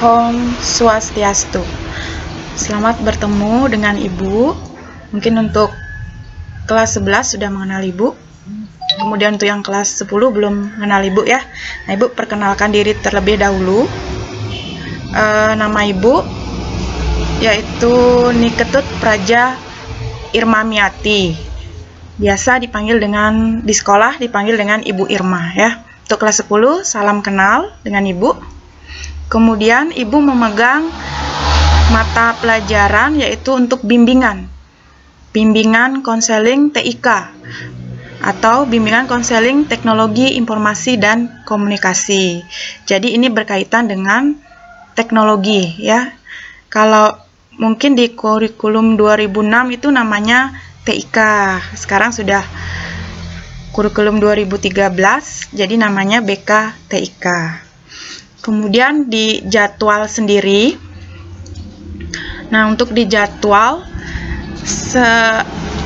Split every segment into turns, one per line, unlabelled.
Om Swastiastu. Selamat bertemu dengan Ibu. Mungkin untuk kelas 11 sudah mengenal Ibu. Kemudian untuk yang kelas 10 belum mengenal Ibu ya. Nah, Ibu perkenalkan diri terlebih dahulu. Nama Ibu yaitu Niketut Praja Irmamiati. Biasa dipanggil di sekolah dipanggil dengan Ibu Irma ya. Untuk kelas 10 salam kenal dengan Ibu. Kemudian Ibu memegang mata pelajaran yaitu untuk bimbingan konseling TIK atau bimbingan konseling teknologi informasi dan komunikasi. Jadi ini berkaitan dengan teknologi ya. Kalau mungkin di kurikulum 2006 itu namanya TIK. Sekarang sudah kurikulum 2013 jadi namanya BK TIK. Kemudian di jadwal sendiri. Nah, untuk di jadwal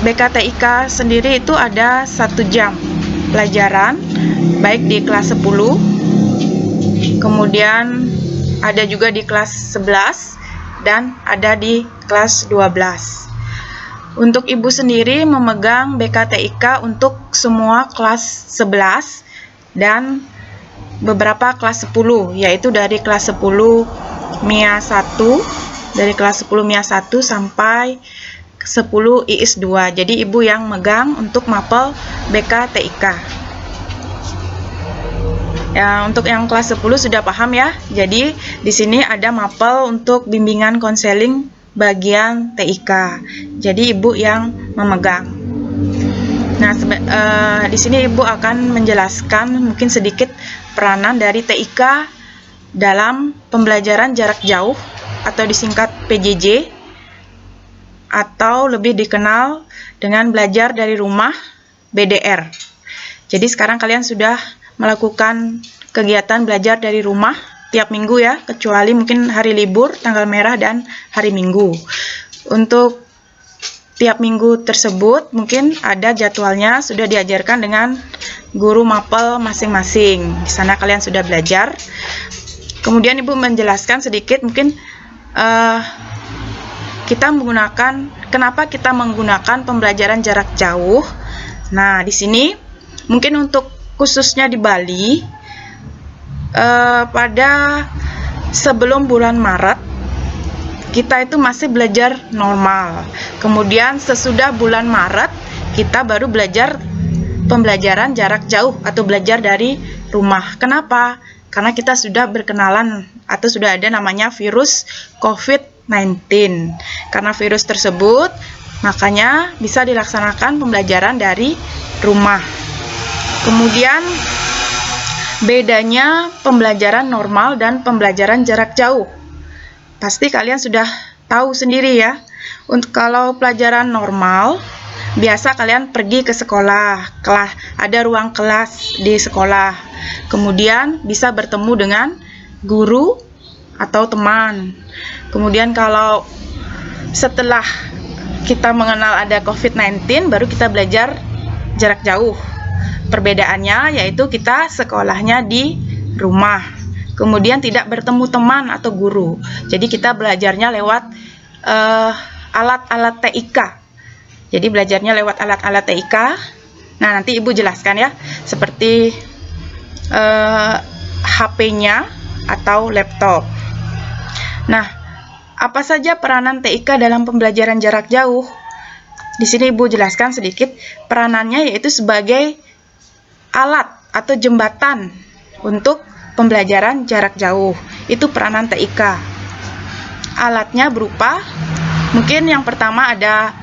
BKTIK sendiri itu ada 1 jam pelajaran baik di kelas 10, kemudian ada juga di kelas 11 dan ada di kelas 12. Untuk Ibu sendiri memegang BKTIK untuk semua kelas 11 dan beberapa kelas 10, yaitu dari kelas 10 MIA 1, dari kelas 10 MIA 1 sampai 10 IIS 2. Jadi Ibu yang megang untuk mapel BKTIK. Ya, untuk yang kelas 10 sudah paham ya. Jadi di sini ada mapel untuk bimbingan konseling bagian TIK. Jadi Ibu yang memegang. Nah, di sini Ibu akan menjelaskan mungkin sedikit peranan dari TIK dalam pembelajaran jarak jauh atau disingkat PJJ atau lebih dikenal dengan belajar dari rumah BDR. Jadi sekarang kalian sudah melakukan kegiatan belajar dari rumah tiap minggu ya, kecuali mungkin hari libur, tanggal merah dan hari Minggu. Untuk tiap minggu tersebut mungkin ada jadwalnya sudah diajarkan dengan guru mapel masing-masing. Di sana kalian sudah belajar. Kemudian Ibu menjelaskan sedikit mungkin kenapa kita menggunakan pembelajaran jarak jauh. Nah, di sini mungkin untuk khususnya di Bali pada sebelum bulan Maret kita itu masih belajar normal. Kemudian sesudah bulan Maret kita baru belajar pembelajaran jarak jauh atau belajar dari rumah. Kenapa? Karena kita sudah berkenalan atau sudah ada namanya virus COVID-19. Karena virus tersebut, makanya bisa dilaksanakan pembelajaran dari rumah. Kemudian bedanya pembelajaran normal dan pembelajaran jarak jauh. Pasti kalian sudah tahu sendiri ya. Untuk kalau pelajaran normal, biasa kalian pergi ke sekolah, ada ruang kelas di sekolah. Kemudian bisa bertemu dengan guru atau teman. Kemudian kalau setelah kita mengenal ada COVID-19, baru kita belajar jarak jauh. Perbedaannya yaitu kita sekolahnya di rumah. Kemudian tidak bertemu teman atau guru. Jadi kita belajarnya lewat alat-alat TIK. Jadi belajarnya lewat alat-alat TIK. Nah, nanti Ibu jelaskan ya, seperti HP-nya atau laptop. Nah, apa saja peranan TIK dalam pembelajaran jarak jauh? Di sini Ibu jelaskan sedikit peranannya, yaitu sebagai alat atau jembatan untuk pembelajaran jarak jauh. Itu peranan TIK. Alatnya berupa mungkin yang pertama ada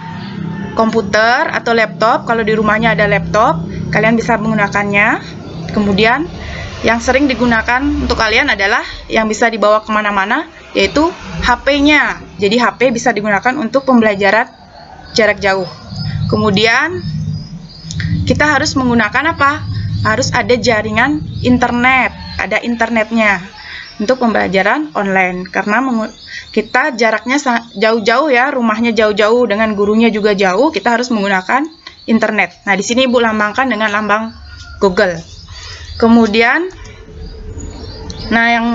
komputer atau laptop. Kalau di rumahnya ada laptop, kalian bisa menggunakannya. Kemudian yang sering digunakan untuk kalian adalah yang bisa dibawa kemana-mana, yaitu HP-nya. Jadi HP bisa digunakan untuk pembelajaran jarak jauh. Kemudian kita harus menggunakan apa? Harus ada jaringan internet, ada internetnya untuk pembelajaran online. Karena kita jaraknya jauh-jauh ya, rumahnya jauh-jauh, dengan gurunya juga jauh, kita harus menggunakan internet. Nah, di sini Ibu lambangkan dengan lambang Google. Kemudian Nah, yang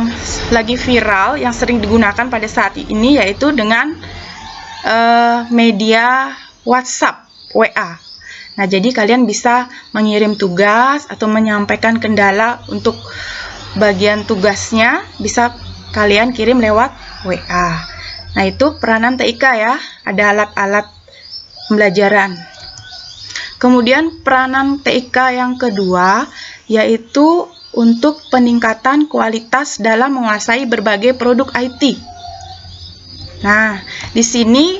lagi viral, yang sering digunakan pada saat ini yaitu dengan media WhatsApp, WA. Nah, jadi kalian bisa mengirim tugas atau menyampaikan kendala untuk bagian tugasnya, bisa kalian kirim lewat WA. Nah, itu peranan TIK ya, ada alat-alat pembelajaran. Kemudian peranan TIK yang kedua yaitu untuk peningkatan kualitas dalam menguasai berbagai produk IT. Nah, di sini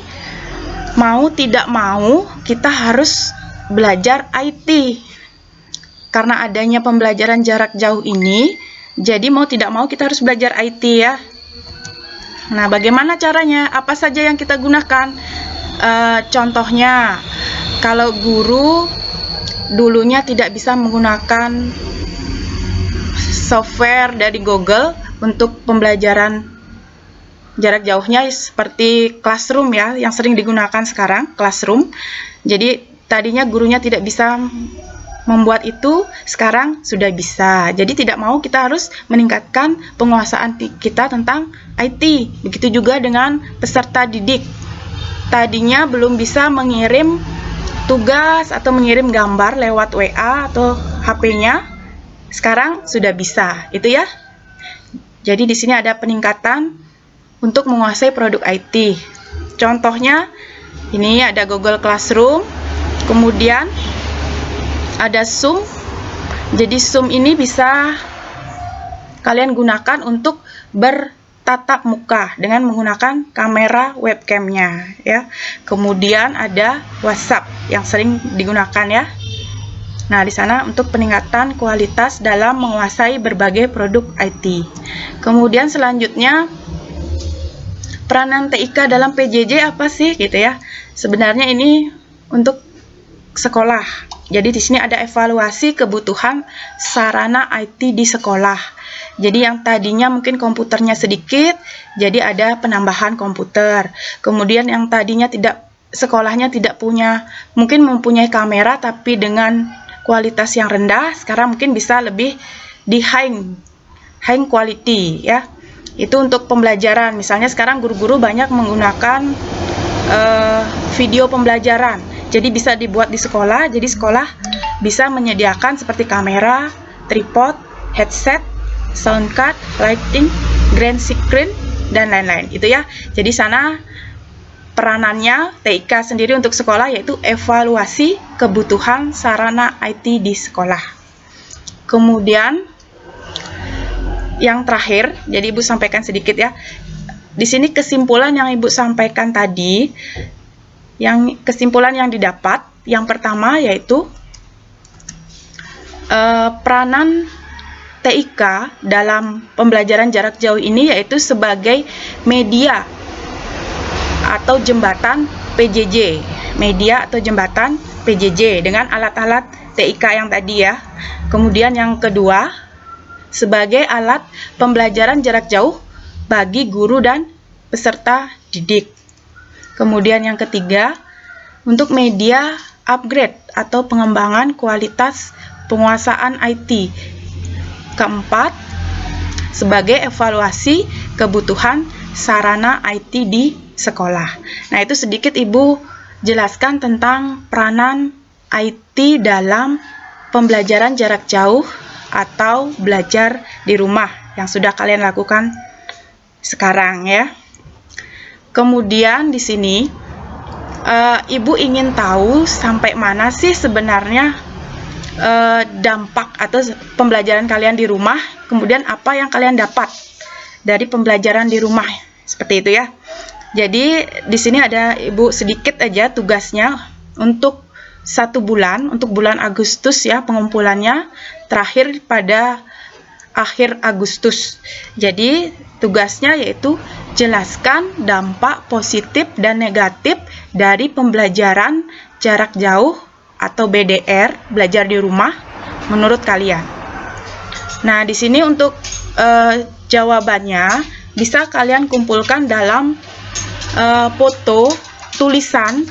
mau tidak mau kita harus belajar IT. Karena adanya pembelajaran jarak jauh ini, jadi mau tidak mau kita harus belajar IT ya. Nah, bagaimana caranya? Apa saja yang kita gunakan? Contohnya, kalau guru dulunya tidak bisa menggunakan software dari Google untuk pembelajaran jarak jauhnya seperti Classroom ya, yang sering digunakan sekarang, Classroom. Jadi tadinya gurunya tidak bisa membuat itu, sekarang sudah bisa. Jadi tidak mau kita harus meningkatkan penguasaan kita tentang IT. Begitu juga dengan peserta didik. Tadinya belum bisa mengirim tugas atau mengirim gambar lewat WA atau HP-nya, sekarang sudah bisa. Itu ya. Jadi di sini ada peningkatan untuk menguasai produk IT. Contohnya, ini ada Google Classroom, kemudian ada Zoom. Jadi Zoom ini bisa kalian gunakan untuk bertatap muka dengan menggunakan kamera webcamnya ya. Kemudian ada WhatsApp yang sering digunakan ya. Nah, di sana untuk peningkatan kualitas dalam menguasai berbagai produk IT. Kemudian selanjutnya, peranan TIK dalam PJJ apa sih gitu ya? Sebenarnya ini untuk sekolah. Jadi di sini ada evaluasi kebutuhan sarana IT di sekolah. Jadi yang tadinya mungkin komputernya sedikit, jadi ada penambahan komputer. Kemudian yang tadinya sekolahnya tidak punya, mungkin mempunyai kamera tapi dengan kualitas yang rendah, sekarang mungkin bisa lebih di high quality ya. Itu untuk pembelajaran. Misalnya sekarang guru-guru banyak menggunakan video pembelajaran. Jadi bisa dibuat di sekolah. Jadi sekolah bisa menyediakan seperti kamera, tripod, headset, sound card, lighting, green screen, dan lain-lain. Itu ya. Jadi sana peranannya TIK sendiri untuk sekolah yaitu evaluasi kebutuhan sarana IT di sekolah. Kemudian yang terakhir, jadi Ibu sampaikan sedikit ya. Di sini kesimpulan yang Ibu sampaikan tadi, kesimpulan yang didapat, yang pertama yaitu peranan TIK dalam pembelajaran jarak jauh ini yaitu sebagai media atau jembatan PJJ, media atau jembatan PJJ dengan alat-alat TIK yang tadi ya. Kemudian yang kedua, sebagai alat pembelajaran jarak jauh bagi guru dan peserta didik. Kemudian yang ketiga, untuk media upgrade atau pengembangan kualitas penguasaan IT. Keempat, sebagai evaluasi kebutuhan sarana IT di sekolah. Nah, itu sedikit Ibu jelaskan tentang peranan IT dalam pembelajaran jarak jauh atau belajar di rumah yang sudah kalian lakukan sekarang ya. Kemudian di sini Ibu ingin tahu sampai mana sih sebenarnya dampak atau pembelajaran kalian di rumah, kemudian apa yang kalian dapat dari pembelajaran di rumah, seperti itu ya. Jadi di sini ada Ibu sedikit aja tugasnya untuk 1 bulan, untuk bulan Agustus ya, pengumpulannya terakhir pada akhir Agustus. Jadi tugasnya yaitu jelaskan dampak positif dan negatif dari pembelajaran jarak jauh atau BDR, belajar di rumah, menurut kalian. Nah, di sini untuk jawabannya bisa kalian kumpulkan dalam foto, tulisan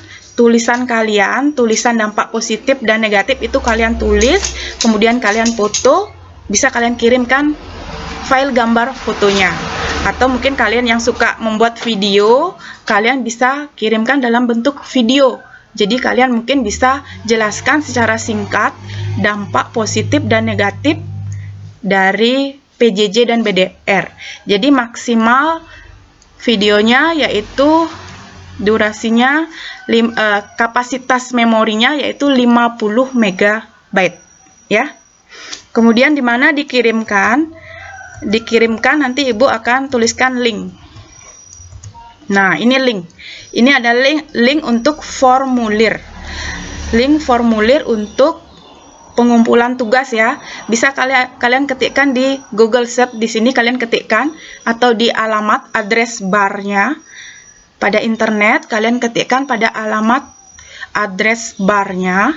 kalian, tulisan dampak positif dan negatif itu kalian tulis, kemudian kalian foto, bisa kalian kirimkan file gambar fotonya. Atau mungkin kalian yang suka membuat video, kalian bisa kirimkan dalam bentuk video. Jadi kalian mungkin bisa jelaskan secara singkat dampak positif dan negatif dari PJJ dan BDR. Jadi maksimal videonya yaitu durasinya, kapasitas memorinya yaitu 50 MB ya. Kemudian di mana dikirimkan nanti Ibu akan tuliskan link. Nah, ini link. Ini ada link untuk formulir. Link formulir untuk pengumpulan tugas ya. Bisa kalian ketikkan di Google Sheet, di sini kalian ketikkan, atau di alamat address barnya pada internet kalian ketikkan pada alamat address barnya.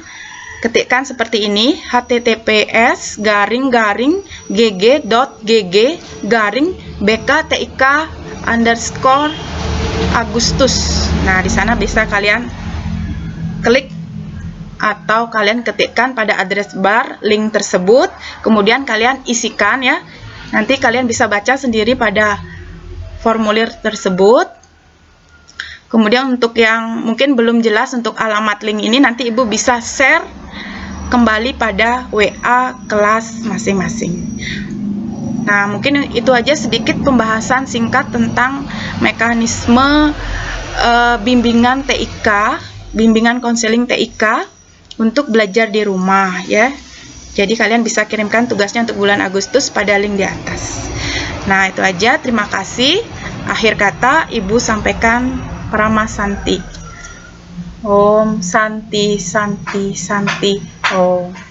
Ketikkan seperti ini, https://gg.gg/bktik_agustus. Nah, di sana bisa kalian klik atau kalian ketikkan pada address bar link tersebut, kemudian kalian isikan ya. Nanti kalian bisa baca sendiri pada formulir tersebut. Kemudian untuk yang mungkin belum jelas untuk alamat link ini, nanti Ibu bisa share kembali pada WA kelas masing-masing. Nah, mungkin itu aja sedikit pembahasan singkat tentang mekanisme bimbingan TIK, bimbingan konseling TIK untuk belajar di rumah ya. Jadi kalian bisa kirimkan tugasnya untuk bulan Agustus pada link di atas. Nah, itu aja. Terima kasih. Akhir kata Ibu sampaikan Parama Santi. Om Santi Santi Santi Om.